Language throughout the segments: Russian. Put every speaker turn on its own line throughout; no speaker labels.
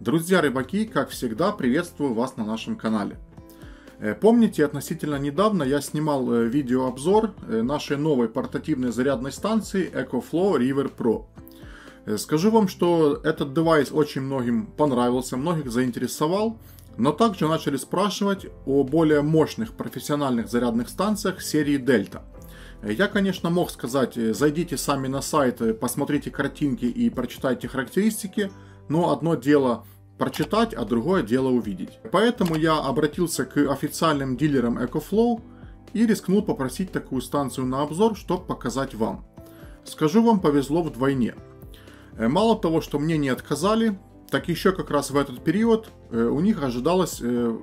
Друзья рыбаки, как всегда, приветствую вас на нашем канале. Помните, относительно недавно я снимал видеообзор нашей новой портативной зарядной станции EcoFlow River Pro. Скажу вам, что этот девайс очень многим понравился, многих заинтересовал, но также начали спрашивать о более мощных профессиональных зарядных станциях серии Delta. Я, конечно, мог сказать, зайдите сами на сайт, посмотрите картинки и прочитайте характеристики, но одно дело прочитать, а другое дело увидеть. Поэтому я обратился к официальным дилерам EcoFlow и рискнул попросить такую станцию на обзор, чтобы показать вам. Скажу вам, повезло вдвойне. Мало того, что мне не отказали, так еще как раз в этот период у них ожидалась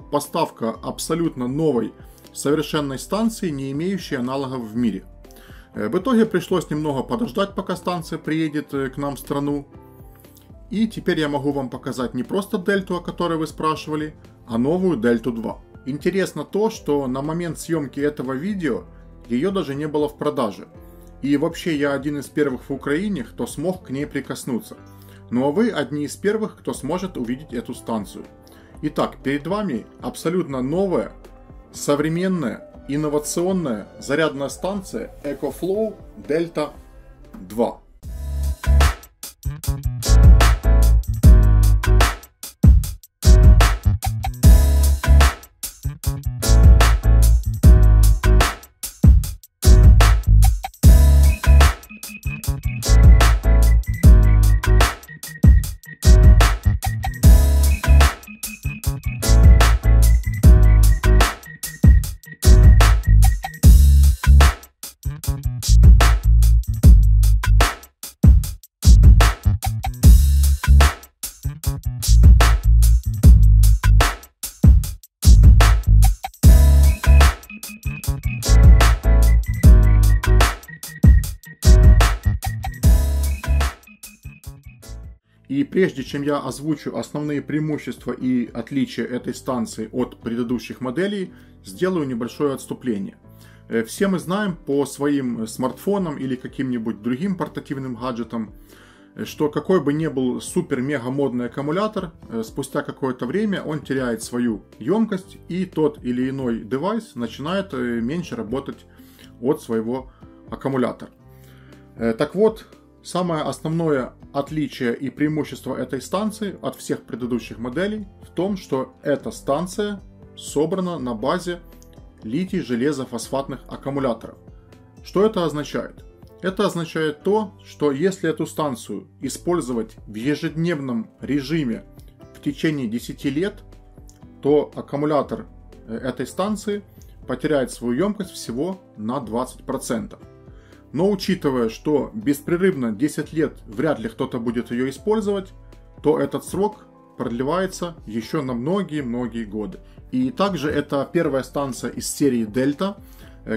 поставка абсолютно новой совершенной станции, не имеющей аналогов в мире. В итоге пришлось немного подождать, пока станция приедет к нам в страну. И теперь я могу вам показать не просто Дельту, о которой вы спрашивали, а новую Дельту 2. Интересно то, что на момент съемки этого видео ее даже не было в продаже. И вообще я один из первых в Украине, кто смог к ней прикоснуться. Ну а вы одни из первых, кто сможет увидеть эту станцию. Итак, перед вами абсолютно новая, современная, инновационная зарядная станция EcoFlow Delta 2. И прежде чем я озвучу основные преимущества и отличия этой станции от предыдущих моделей, сделаю небольшое отступление. Все мы знаем по своим смартфонам или каким-нибудь другим портативным гаджетам, что какой бы ни был супер-мега модный аккумулятор, спустя какое-то время он теряет свою емкость, и тот или иной девайс начинает меньше работать от своего аккумулятора. Так вот, самое основное отличие и преимущество этой станции от всех предыдущих моделей в том, что эта станция собрана на базе литий-железофосфатных аккумуляторов. Что это означает? Это означает то, что если эту станцию использовать в ежедневном режиме в течение 10 лет, то аккумулятор этой станции потеряет свою емкость всего на 20%. Но учитывая, что беспрерывно 10 лет вряд ли кто-то будет ее использовать, то этот срок продлевается еще на многие-многие годы. И также это первая станция из серии Delta,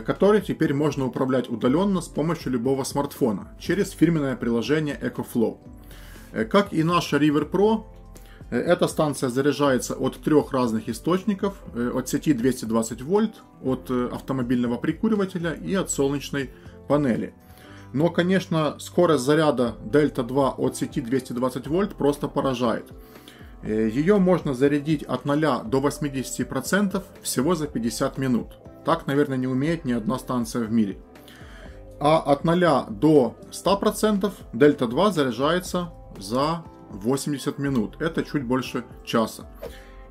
которой теперь можно управлять удаленно с помощью любого смартфона через фирменное приложение EcoFlow. Как и наша River Pro, эта станция заряжается от трех разных источников: от сети 220 вольт, от автомобильного прикуривателя и от солнечной панели. Но, конечно, скорость заряда Delta 2 от сети 220 вольт просто поражает. Ее можно зарядить от 0 до 80% всего за 50 минут. Так, наверное, не умеет ни одна станция в мире. А от 0 до 100% Delta 2 заряжается за 80 минут. Это чуть больше часа.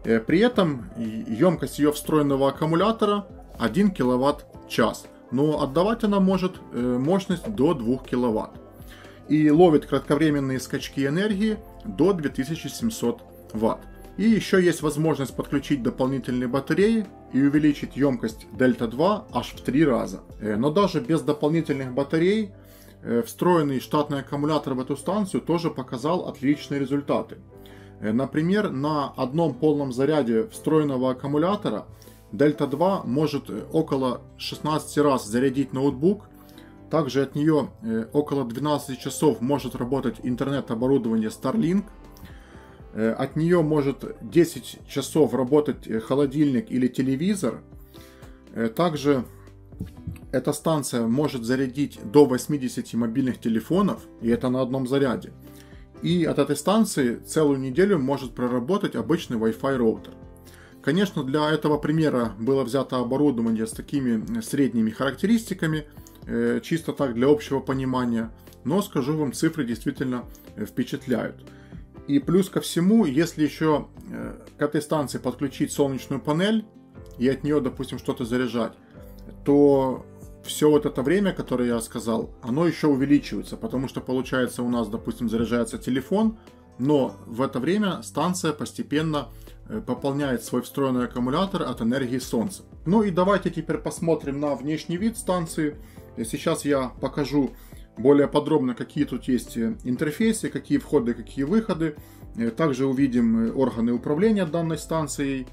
При этом емкость ее встроенного аккумулятора 1 кВт-час. Но отдавать она может мощность до 2 кВт. И ловит кратковременные скачки энергии до 2700 Вт. И еще есть возможность подключить дополнительные батареи и увеличить емкость Delta 2 аж в 3 раза. Но даже без дополнительных батарей встроенный штатный аккумулятор в эту станцию тоже показал отличные результаты. Например, на одном полном заряде встроенного аккумулятора Delta 2 может около 16 раз зарядить ноутбук. Также от нее около 12 часов может работать интернет-оборудование Starlink. От нее может 10 часов работать холодильник или телевизор. Также эта станция может зарядить до 80 мобильных телефонов, и это на одном заряде. И от этой станции целую неделю может проработать обычный Wi-Fi роутер. Конечно, для этого примера было взято оборудование с такими средними характеристиками, чисто так для общего понимания, но скажу вам, цифры действительно впечатляют. И плюс ко всему, если еще к этой станции подключить солнечную панель и от нее, допустим, что-то заряжать, то все вот это время, которое я сказал, оно еще увеличивается, потому что получается у нас, допустим, заряжается телефон, но в это время станция постепенно пополняет свой встроенный аккумулятор от энергии солнца. Ну и давайте теперь посмотрим на внешний вид станции. Сейчас я покажу более подробно, какие тут есть интерфейсы, какие входы, какие выходы. Также увидим органы управления данной станцией.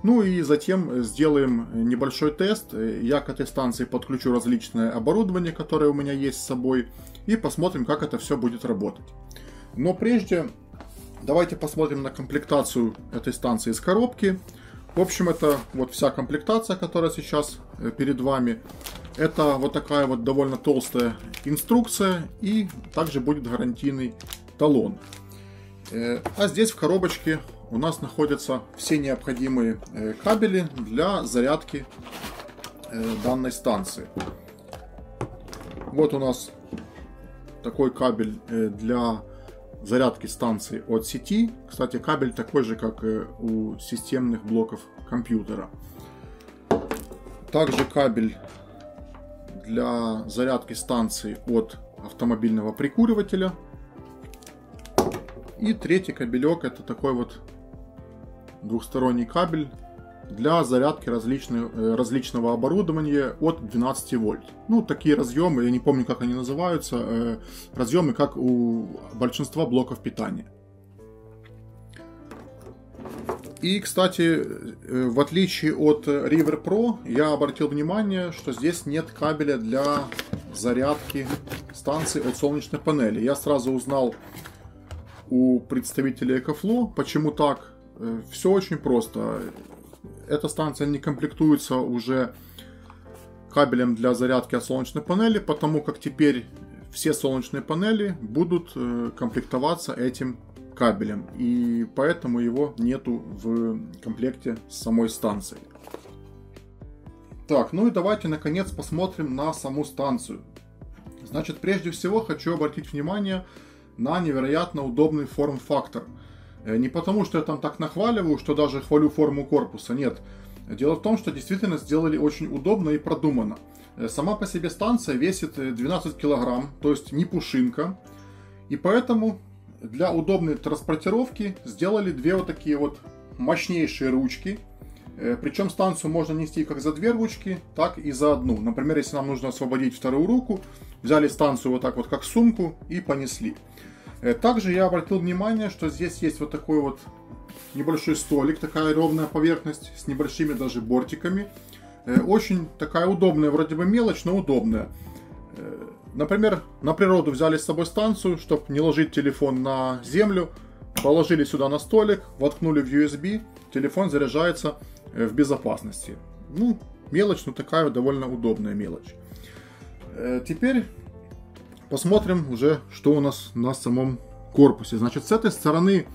Ну и затем сделаем небольшой тест. Я к этой станции подключу различное оборудование, которое у меня есть с собой, и посмотрим, как это все будет работать. Но прежде давайте посмотрим на комплектацию этой станции из коробки. В общем, это вот вся комплектация, которая сейчас перед вами. Это вот такая вот довольно толстая инструкция, и также будет гарантийный талон. А здесь в коробочке у нас находятся все необходимые кабели для зарядки данной станции. Вот у нас такой кабель для зарядки станции от сети. Кстати, кабель такой же, как и у системных блоков компьютера. Также кабель для зарядки станции от автомобильного прикуривателя. И третий кабелек — это такой вот двухсторонний кабель для зарядки различного оборудования от 12 вольт. Ну, такие разъемы, я не помню, как они называются, разъемы, как у большинства блоков питания. И, кстати, в отличие от River Pro, я обратил внимание, что здесь нет кабеля для зарядки станции от солнечной панели. Я сразу узнал у представителя EcoFlow, почему так. Все очень просто. Эта станция не комплектуется уже кабелем для зарядки от солнечной панели, потому как теперь все солнечные панели будут комплектоваться этим кабелем, и поэтому его нету в комплекте с самой станцией. Так, ну и давайте наконец посмотрим на саму станцию. Значит, прежде всего хочу обратить внимание на невероятно удобный форм-фактор. Не потому, что я там так нахваливаю, что даже хвалю форму корпуса, нет. Дело в том, что действительно сделали очень удобно и продуманно. Сама по себе станция весит 12 килограмм, то есть не пушинка, и поэтому для удобной транспортировки сделали две вот такие вот мощнейшие ручки. Причем станцию можно нести как за две ручки, так и за одну. Например, если нам нужно освободить вторую руку, взяли станцию вот так вот как сумку и понесли. Также я обратил внимание, что здесь есть вот такой вот небольшой столик, такая ровная поверхность с небольшими даже бортиками. Очень такая удобная, вроде бы мелочь, но удобная. Например, на природу взяли с собой станцию, чтобы не ложить телефон на землю, положили сюда на столик, воткнули в USB, телефон заряжается в безопасности. Ну, мелочь, но такая довольно удобная мелочь. Теперь посмотрим уже, что у нас на самом корпусе. Значит, с этой стороны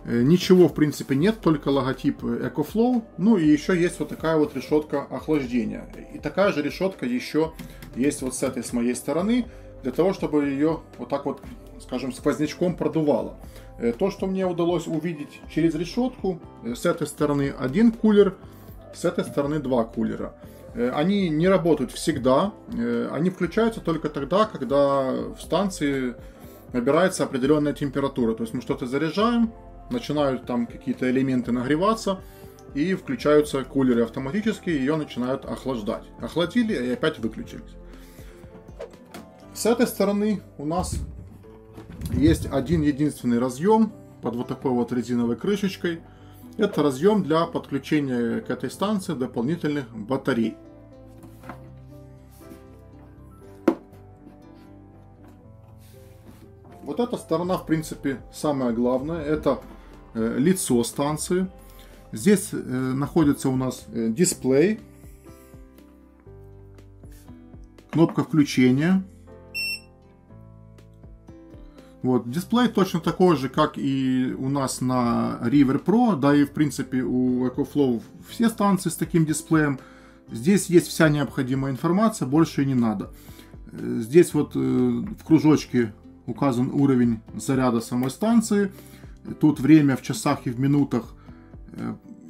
ничего в принципе нет, только логотип EcoFlow. Ну и еще есть вот такая вот решетка охлаждения. И такая же решетка еще есть вот с этой, с моей стороны, для того, чтобы ее вот так вот, скажем, сквознячком продувало. То, что мне удалось увидеть через решетку, с этой стороны один кулер, с этой стороны два кулера. Они не работают всегда, они включаются только тогда, когда в станции набирается определенная температура. То есть мы что-то заряжаем, начинают там какие-то элементы нагреваться, и включаются кулеры автоматически, ее начинают охлаждать. Охладили и опять выключились. С этой стороны у нас есть один единственный разъем под вот такой вот резиновой крышечкой. Это разъем для подключения к этой станции дополнительных батарей. Вот эта сторона, в принципе, самая главная. Это лицо станции. Здесь находится у нас дисплей, кнопка включения. Вот. Дисплей точно такой же, как и у нас на River Pro, да и в принципе у EcoFlow все станции с таким дисплеем. Здесь есть вся необходимая информация, больше и не надо. Здесь вот в кружочке указан уровень заряда самой станции. Тут время в часах и в минутах,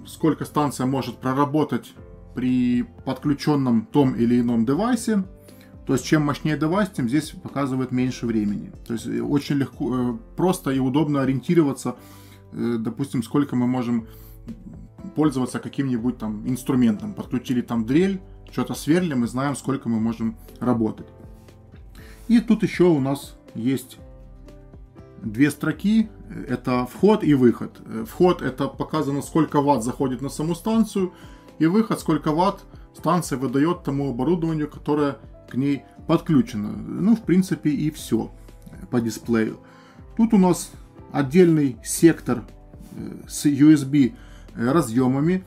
сколько станция может проработать при подключенном том или ином девайсе. То есть, чем мощнее девайс, тем здесь показывает меньше времени. То есть, очень легко, просто и удобно ориентироваться, допустим, сколько мы можем пользоваться каким-нибудь там инструментом. Подключили там дрель, что-то сверлим и знаем, сколько мы можем работать. И тут еще у нас есть две строки. Это вход и выход. Вход — это показано, сколько ватт заходит на саму станцию. И выход — сколько ватт станция выдает тому оборудованию, которое к ней подключено. Ну, в принципе, и все по дисплею. Тут у нас отдельный сектор с USB разъемами.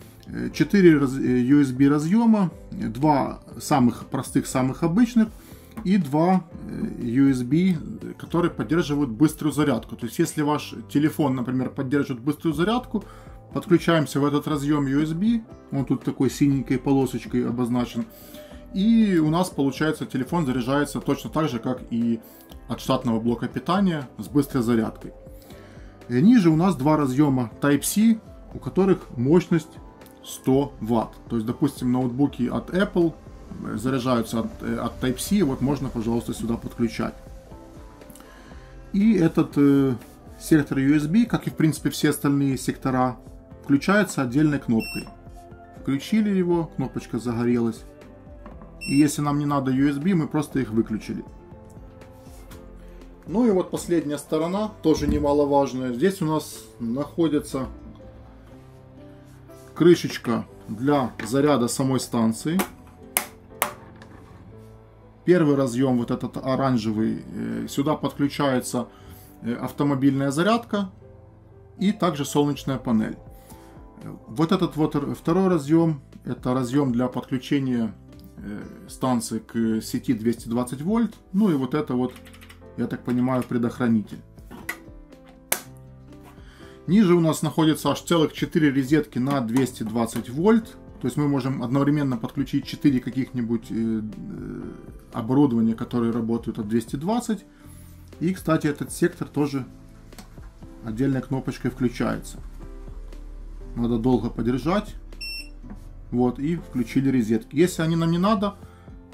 4 USB разъема, 2 самых простых, самых обычных, и 2 USB, которые поддерживают быструю зарядку. То есть, если ваш телефон, например, поддерживает быструю зарядку, подключаемся в этот разъем USB, он тут такой синенькой полосочкой обозначен, и у нас, получается, телефон заряжается точно так же, как и от штатного блока питания с быстрой зарядкой. И ниже у нас 2 разъема Type-C, у которых мощность 100 Вт. То есть, допустим, ноутбуки от Apple заряжаются от Type-C, вот можно, пожалуйста, сюда подключать. И этот сектор USB, как и в принципе все остальные сектора, включается отдельной кнопкой. Включили его, кнопочка загорелась. И если нам не надо USB, мы просто их выключили. Ну и вот последняя сторона, тоже немаловажная. Здесь у нас находится крышечка для заряда самой станции. Первый разъем, вот этот оранжевый, сюда подключается автомобильная зарядка и также солнечная панель. Вот этот вот второй разъем, это разъем для подключения станции к сети 220 вольт. Ну и вот это вот, я так понимаю, предохранитель. Ниже у нас находится аж целых 4 розетки на 220 вольт. То есть мы можем одновременно подключить 4 каких-нибудь оборудования, которые работают от 220. И, кстати, этот сектор тоже отдельной кнопочкой включается. Надо долго подержать. Вот, и включили розетки. Если они нам не надо,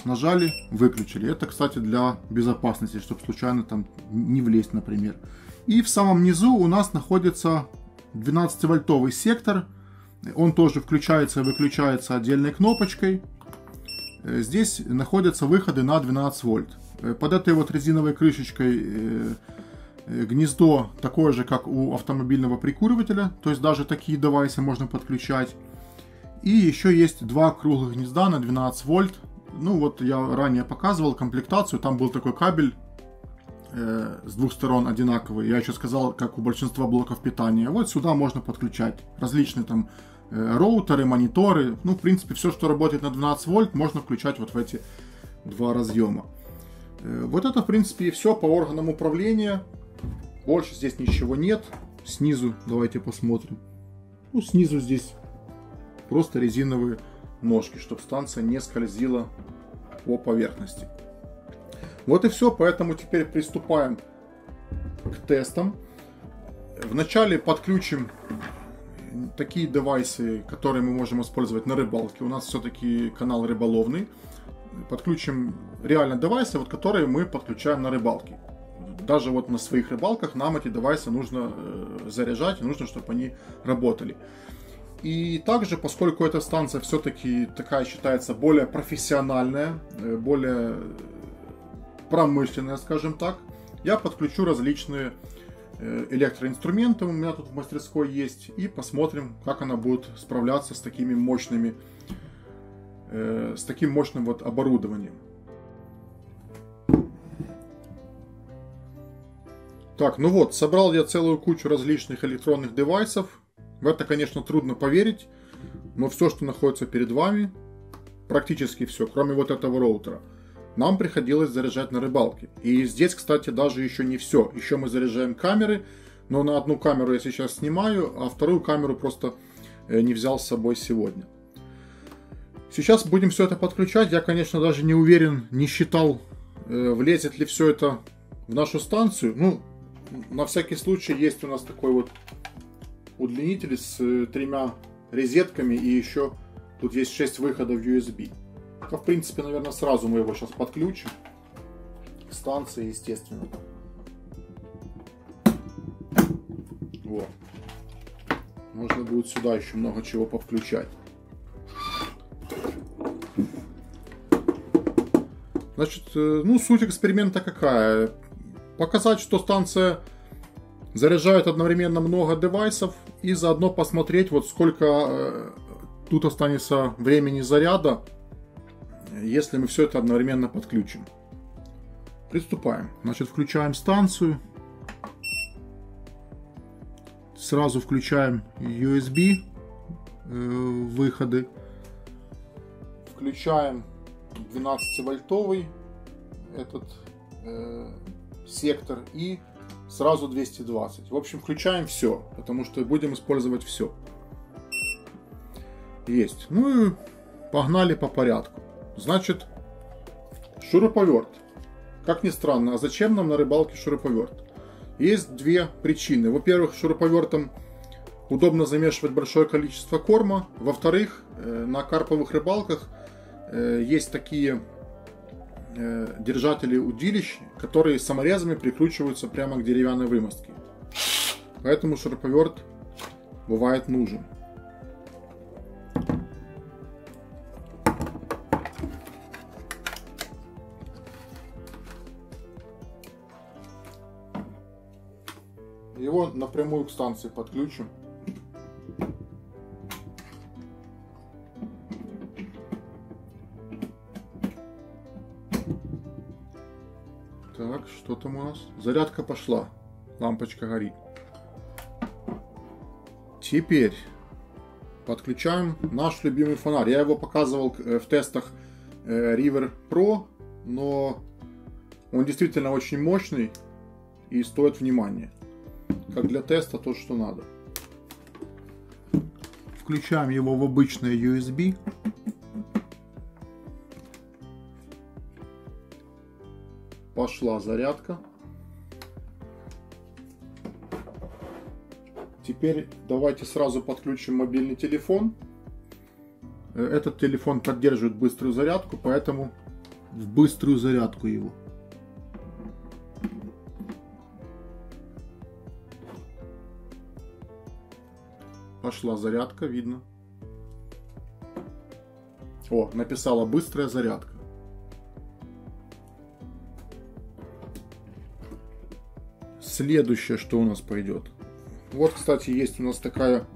нажали, выключили. Это, кстати, для безопасности, чтобы случайно там не влезть, например. И в самом низу у нас находится 12-вольтовый сектор. Он тоже включается и выключается отдельной кнопочкой. Здесь находятся выходы на 12 вольт. Под этой вот резиновой крышечкой гнездо такое же, как у автомобильного прикуривателя. То есть даже такие девайсы можно подключать. И еще есть 2 круглых гнезда на 12 вольт. Ну вот я ранее показывал комплектацию. Там был такой кабель с двух сторон одинаковый. Я еще сказал, как у большинства блоков питания. Вот сюда можно подключать различные там роутеры, мониторы. Ну, в принципе, все, что работает на 12 вольт, можно включать вот в эти 2 разъема. Вот это, в принципе, и все по органам управления. Больше здесь ничего нет. Снизу давайте посмотрим. Ну, снизу здесь просто резиновые ножки, чтобы станция не скользила по поверхности. Вот и все, поэтому теперь приступаем к тестам. Вначале подключим такие девайсы, которые мы можем использовать на рыбалке. У нас все-таки канал рыболовный. Подключим реально девайсы, вот, которые мы подключаем на рыбалке. Даже вот на своих рыбалках нам эти девайсы нужно заряжать, и нужно, чтобы они работали. И также, поскольку эта станция все-таки такая считается более профессиональная, более промышленная, скажем так, я подключу различные электроинструменты, у меня тут в мастерской есть, и посмотрим, как она будет справляться с такими мощными, с таким мощным вот оборудованием. Так, ну вот, собрал я целую кучу различных электронных девайсов. В это, конечно, трудно поверить, но все, что находится перед вами, практически все, кроме вот этого роутера, нам приходилось заряжать на рыбалке. И здесь, кстати, даже еще не все. Еще мы заряжаем камеры, но на одну камеру я сейчас снимаю, а вторую камеру просто не взял с собой сегодня. Сейчас будем все это подключать. Я, конечно, даже не уверен, не считал, влезет ли все это в нашу станцию. Ну, на всякий случай есть у нас такой вот удлинитель с 3 розетками, и еще тут есть 6 выходов USB. В принципе, наверное, сразу мы его сейчас подключим к станции, естественно. Вот. Можно будет сюда еще много чего повключать. Значит, ну, суть эксперимента какая? Показать, что станция заряжает одновременно много девайсов, и заодно посмотреть, вот сколько тут останется времени заряда, если мы все это одновременно подключим. Приступаем. Значит, включаем станцию. Сразу включаем USB выходы. Включаем 12-вольтовый этот сектор и сразу 220. В общем, включаем все, потому что будем использовать все. Есть. Ну и погнали по порядку. Значит, шуруповерт. Как ни странно, а зачем нам на рыбалке шуруповерт? Есть две причины. Во-первых, шуруповертом удобно замешивать большое количество корма. Во-вторых, на карповых рыбалках есть такие держатели удилищ, которые саморезами прикручиваются прямо к деревянной вымостке. Поэтому шуруповерт бывает нужен. Его напрямую к станции подключим. Так, что там у нас? Зарядка пошла. Лампочка горит. Теперь подключаем наш любимый фонарь. Я его показывал в тестах River Pro, но он действительно очень мощный и стоит внимания. Как для теста, то, что надо. Включаем его в обычное USB. Пошла зарядка. Теперь давайте сразу подключим мобильный телефон. Этот телефон поддерживает быструю зарядку, поэтому в быструю зарядку его. Пошла зарядка, видно. О, написала быстрая зарядка. Следующее, что у нас пойдет. Вот, кстати, есть у нас такая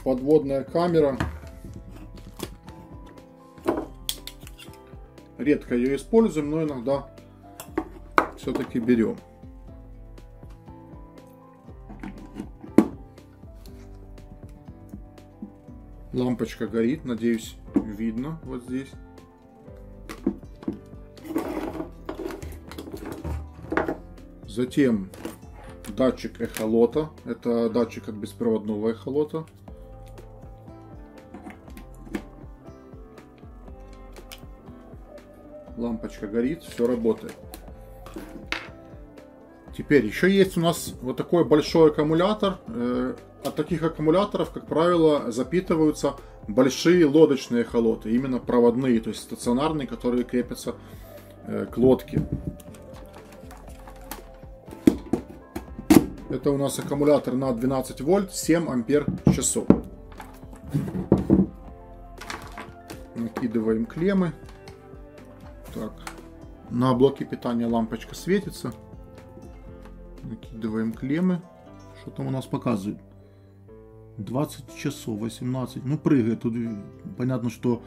подводная камера. Редко ее используем, но иногда все-таки берем. Лампочка горит, надеюсь, видно вот здесь. Затем датчик эхолота. Это датчик от беспроводного эхолота. Лампочка горит, все работает. Теперь еще есть у нас вот такой большой аккумулятор. От таких аккумуляторов, как правило, запитываются большие лодочные эхолоты, именно проводные, то есть стационарные, которые крепятся к лодке. Это у нас аккумулятор на 12 вольт, 7 ампер часов. Накидываем клеммы. Так. На блоке питания лампочка светится. Накидываем клеммы. Что там у нас показывает? 20 часов, 18. Ну, прыгает. Тут понятно, что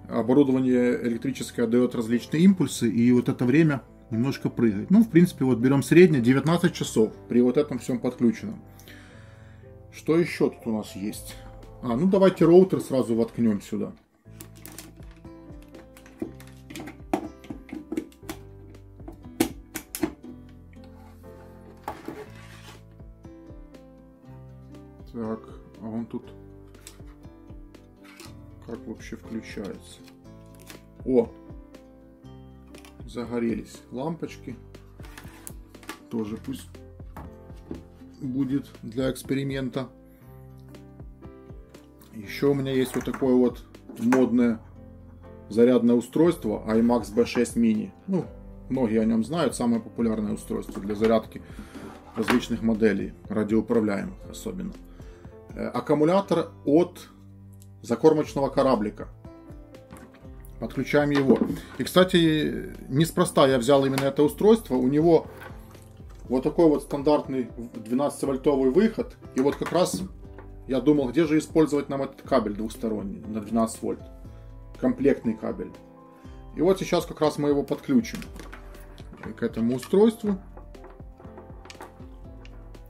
оборудование электрическое дает различные импульсы, и вот это время немножко прыгает. Ну, в принципе, вот берем среднее 19 часов при вот этом всем подключенном. Что еще тут у нас есть? Ну давайте роутер сразу воткнем сюда. как вообще включается. О! Загорелись лампочки. Тоже пусть будет для эксперимента. Еще у меня есть вот такое вот модное зарядное устройство IMAX B6 Mini. Ну, многие о нем знают. Самое популярное устройство для зарядки различных моделей, радиоуправляемых особенно. Аккумулятор от закормочного кораблика. Подключаем его. И, кстати, неспроста я взял именно это устройство. У него вот такой вот стандартный 12-вольтовый выход. И вот как раз я думал, где же использовать нам этот кабель двухсторонний на 12 вольт. Комплектный кабель. И вот сейчас как раз мы его подключим к этому устройству.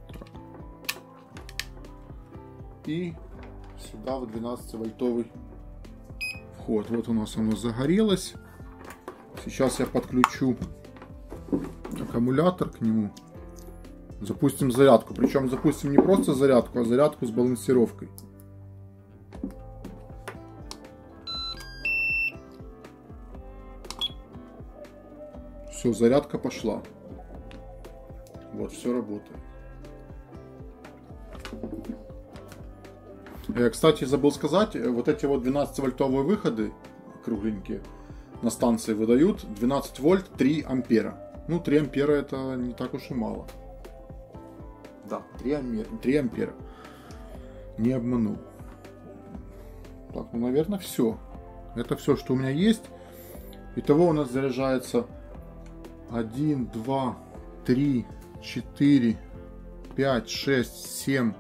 Так. И сюда в 12-вольтовый вход. Вот у нас оно загорелось. Сейчас я подключу аккумулятор к нему. Запустим зарядку. Причем запустим не просто зарядку, а зарядку с балансировкой. Все, зарядка пошла. Вот, все работает. Кстати, забыл сказать, вот эти вот 12-вольтовые выходы, кругленькие, на станции выдают 12 вольт 3 ампера. Ну, 3 ампера это не так уж и мало. Да, 3 ампера. Не обманул. Так, ну, наверное, все. Это все, что у меня есть. Итого у нас заряжается 1, 2, 3, 4, 5, 6, 7,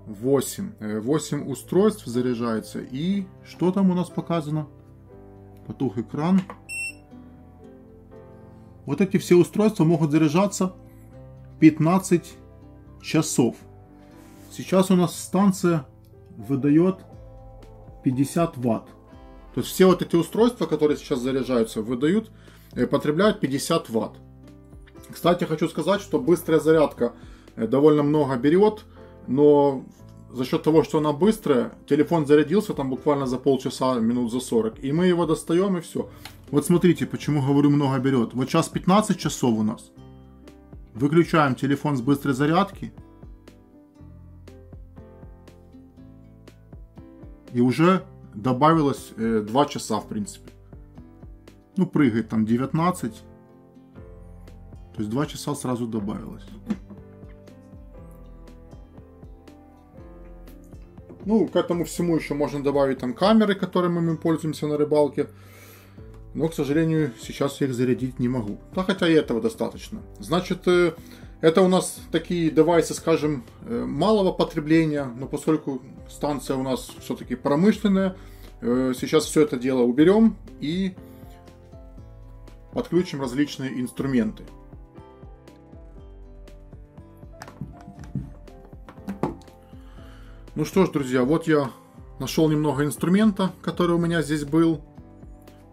8. 8 устройств заряжается. И что там у нас показано? Потух экран. Вот эти все устройства могут заряжаться 15 часов. Сейчас у нас станция выдает 50 ватт. То есть все вот эти устройства, которые сейчас заряжаются, потребляют 50 ватт. Кстати, хочу сказать, что быстрая зарядка довольно много берет, но за счет того, что она быстрая, телефон зарядился там буквально за полчаса, минут за 40, и мы его достаем и все. Вот смотрите, почему говорю много берет. Вот сейчас 15 часов у нас. Выключаем телефон с быстрой зарядки. И уже добавилось 2 часа, в принципе. Ну, прыгает там 19. То есть 2 часа сразу добавилось. Ну, к этому всему еще можно добавить там камеры, которыми мы пользуемся на рыбалке. Но, к сожалению, сейчас я их зарядить не могу. Да, хотя и этого достаточно. Значит, это у нас такие девайсы, скажем, малого потребления. Но поскольку станция у нас все-таки промышленная, сейчас все это дело уберем и подключим различные инструменты. Ну что ж, друзья, вот я нашел немного инструмента, который у меня здесь был.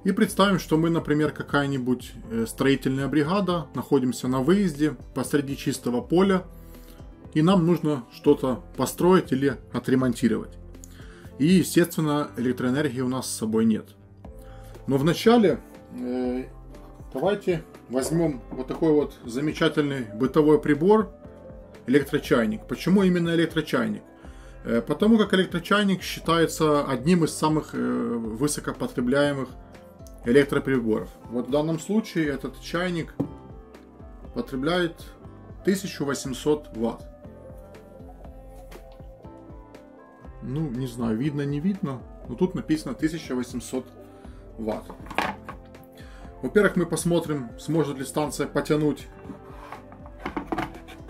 И представим, что мы, например, какая-нибудь строительная бригада, находимся на выезде посреди чистого поля, и нам нужно что-то построить или отремонтировать. И, естественно, электроэнергии у нас с собой нет. Но вначале давайте возьмем вот такой вот замечательный бытовой прибор, электрочайник. Почему именно электрочайник? Потому как электрочайник считается одним из самых высокопотребляемых электроприборов. Вот в данном случае этот чайник потребляет 1800 ватт. Ну, не знаю, видно, не видно, но тут написано 1800 ватт. Во-первых, мы посмотрим, сможет ли станция потянуть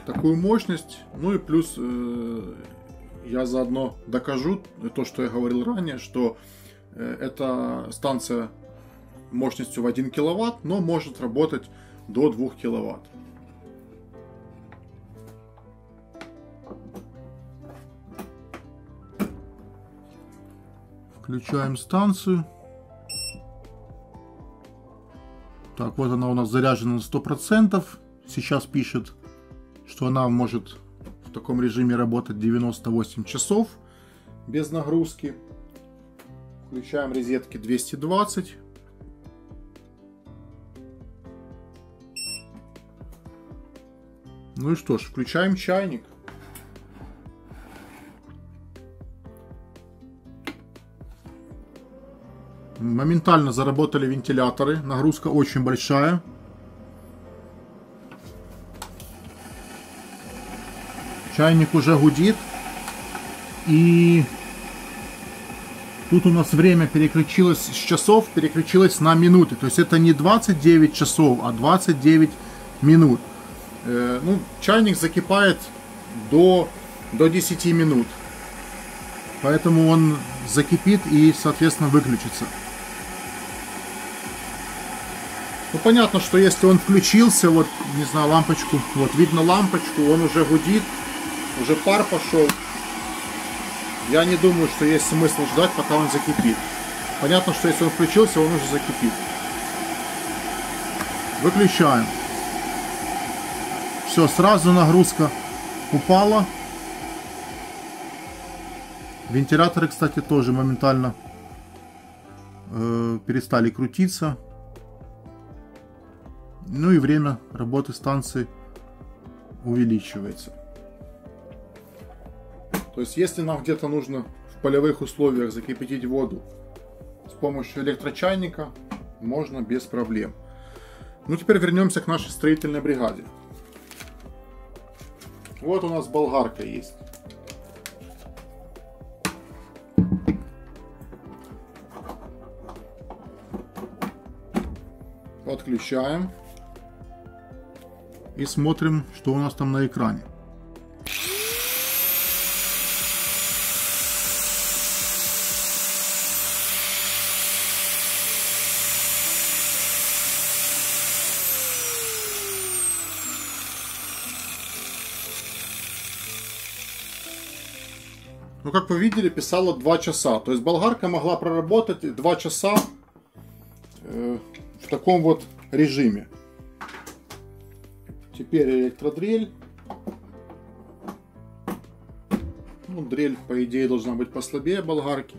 такую мощность. Ну и плюс я заодно докажу то, что я говорил ранее, что эта станция мощностью в 1 киловатт, но может работать до 2 киловатт. Включаем станцию. Так, вот она у нас заряжена на 100%. Сейчас пишет, что она может в таком режиме работать 98 часов без нагрузки. Включаем розетки 220. Ну и что ж, включаем чайник. Моментально заработали вентиляторы. Нагрузка очень большая. Чайник уже гудит. И тут у нас время переключилось с часов, переключилось на минуты. То есть это не 29 часов, а 29 минут. Ну, чайник закипает до 10 минут. Поэтому он закипит и, соответственно, выключится. Ну, понятно, что если он включился, вот, не знаю, лампочку, вот, видно лампочку, он уже гудит, уже пар пошел. Я не думаю, что есть смысл ждать, пока он закипит. Понятно, что если он включился, он уже закипит. Выключаем. Все, сразу нагрузка упала. Вентиляторы, кстати, тоже моментально перестали крутиться. Ну и время работы станции увеличивается. То есть, если нам где-то нужно в полевых условиях закипятить воду с помощью электрочайника, можно без проблем. Ну, теперь вернемся к нашей строительной бригаде. Вот у нас болгарка есть. Подключаем. И смотрим, что у нас там на экране. Ну, как вы видели, писала 2 часа. То есть болгарка могла проработать 2 часа в таком вот режиме. Теперь электродрель. Ну, дрель, по идее, должна быть послабее болгарки.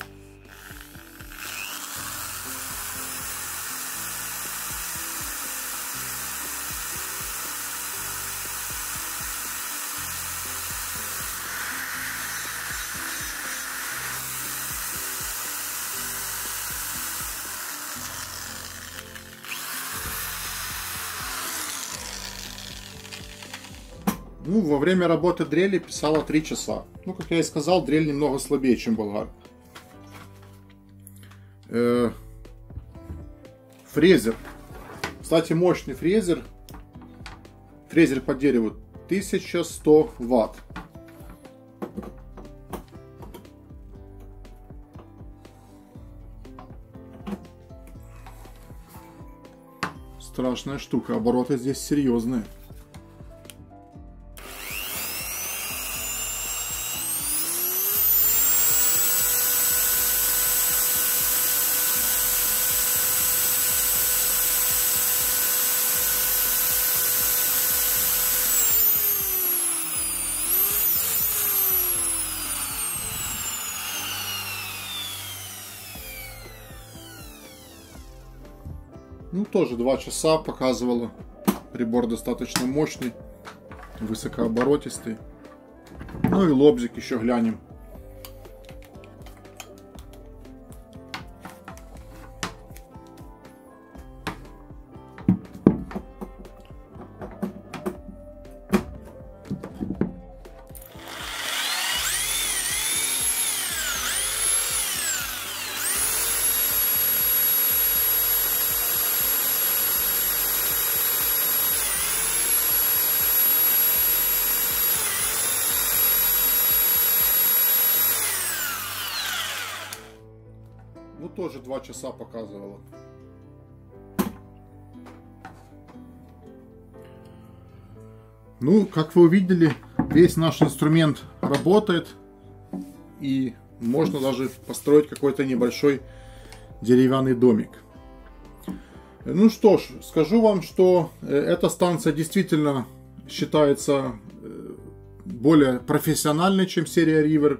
Ну, во время работы дрели писала 3 часа. Ну, как я и сказал, дрель немного слабее, чем болгарка. Фрезер. Кстати, мощный фрезер. Фрезер по дереву 1100 Вт. Страшная штука. Обороты здесь серьезные. Ну, тоже 2 часа показывало. Прибор достаточно мощный, высокооборотистый. Ну и лобзик еще глянем. Ну, тоже 2 часа показывало. Ну, как вы увидели, весь наш инструмент работает. И можно даже построить какой-то небольшой деревянный домик. Ну что ж, скажу вам, что эта станция действительно считается более профессиональной, чем серия River.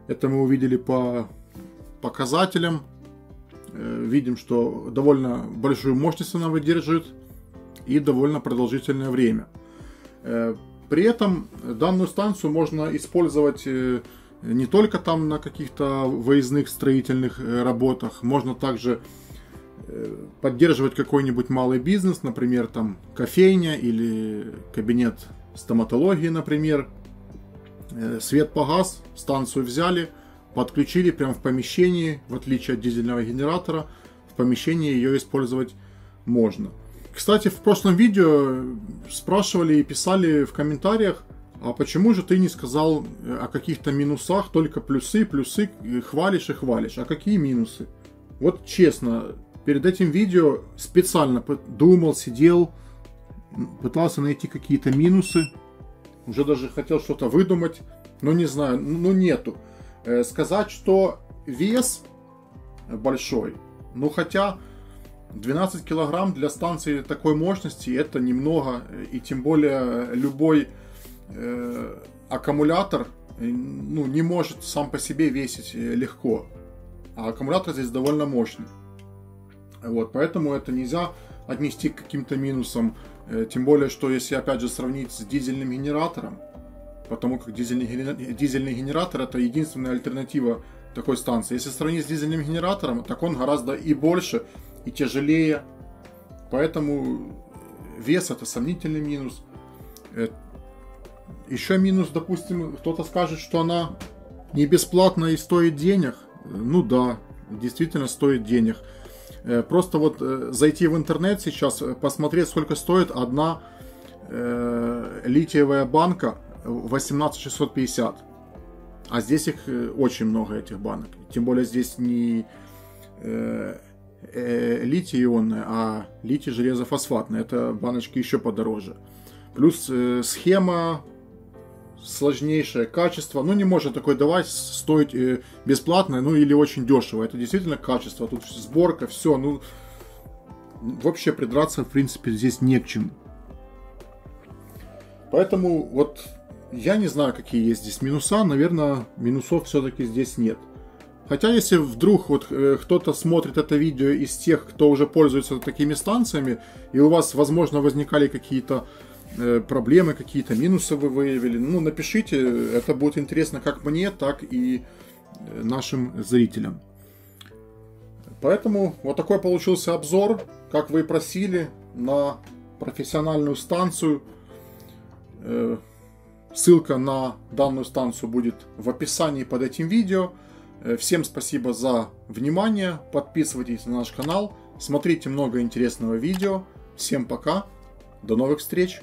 Это мы увидели по показателям, видим, что довольно большую мощность она выдерживает и довольно продолжительное время. При этом данную станцию можно использовать не только там на каких-то выездных строительных работах, можно также поддерживать какой-нибудь малый бизнес, например, там кофейня или кабинет стоматологии, например. Свет погас, станцию взяли, подключили прямо в помещении, в отличие от дизельного генератора, в помещении ее использовать можно. Кстати, в прошлом видео спрашивали и писали в комментариях, а почему же ты не сказал о каких-то минусах, только плюсы, хвалишь и хвалишь. А какие минусы? Вот честно, перед этим видео специально думал, сидел, пытался найти какие-то минусы. Уже даже хотел что-то выдумать, но не знаю, ну нету. Сказать, что вес большой, ну хотя 12 килограмм для станции такой мощности это немного, и тем более любой аккумулятор ну, не может сам по себе весить легко, а аккумулятор здесь довольно мощный. Вот, поэтому это нельзя отнести к каким-то минусам, тем более, что если опять же сравнить с дизельным генератором, потому как дизельный генератор это единственная альтернатива такой станции. Если сравнить с дизельным генератором, так он гораздо и больше, и тяжелее, поэтому вес это сомнительный минус. Еще минус, допустим, кто-то скажет, что она не бесплатна и стоит денег. Ну да, действительно стоит денег. Просто вот зайти в интернет сейчас, посмотреть, сколько стоит одна литиевая банка 18650. А здесь их очень много, этих банок. Тем более здесь не литий-ионная, а литий-железофосфатная. Это баночки еще подороже. Плюс схема сложнейшее, качество. Ну не может такой девайс стоить бесплатно, ну или очень дешево. Это действительно качество. Тут сборка, все. Ну вообще придраться в принципе здесь не к чему. Поэтому вот я не знаю, какие есть здесь минуса. Наверное, минусов все-таки здесь нет. Хотя, если вдруг вот кто-то смотрит это видео из тех, кто уже пользуется такими станциями, и у вас, возможно, возникали какие-то проблемы, какие-то минусы вы выявили, ну, напишите, это будет интересно как мне, так и нашим зрителям. Поэтому вот такой получился обзор, как вы и просили, на профессиональную станцию. Ссылка на данную станцию будет в описании под этим видео. Всем спасибо за внимание, подписывайтесь на наш канал, смотрите много интересного видео. Всем пока, до новых встреч!